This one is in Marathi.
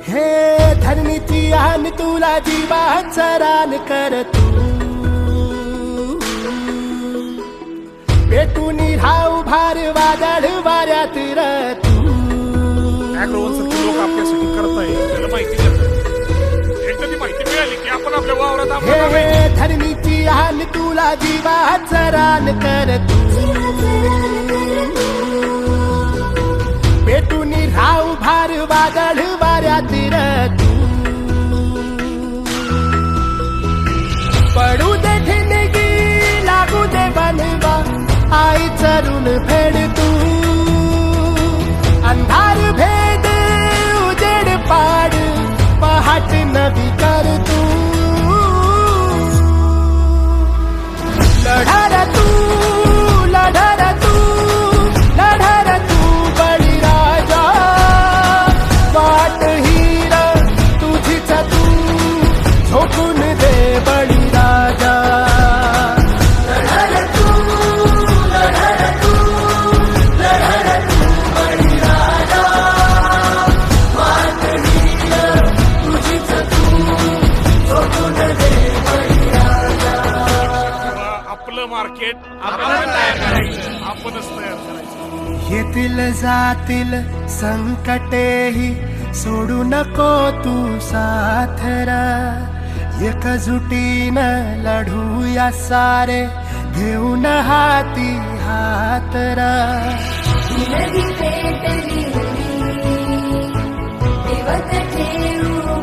हे धरणीची आन तुला जीवाचा रान कर तू पेटून राहू भार वादळ वाऱ्यात तू लोक आपल्यासाठी करताय त्याला माहिती देतात एकदा ती माहिती मिळाली की आपण आपल्या वावरात हे धरणीची आन तुला जीवाचा रान कर तू पेटून राहू भार वादळ वाऱ्यात तू पडू दे ठिणगी लागू दे बनवा आई चरून फेड तू अंधार भेद उजेड पाड पहाट नवी कर तू लढा तू लढा तू लढा तू बळीराजा वाट हीर तुझीच तू झोकून दे बळीराजा मार्केट आपण तयार करायचं आपणच तयार करायचं येतील जातील संकटेही सोडू नको तू साथरा एकजुटीनं लढूया सारे घेऊन हाती हातरा नदी पेटली देवत ठेवू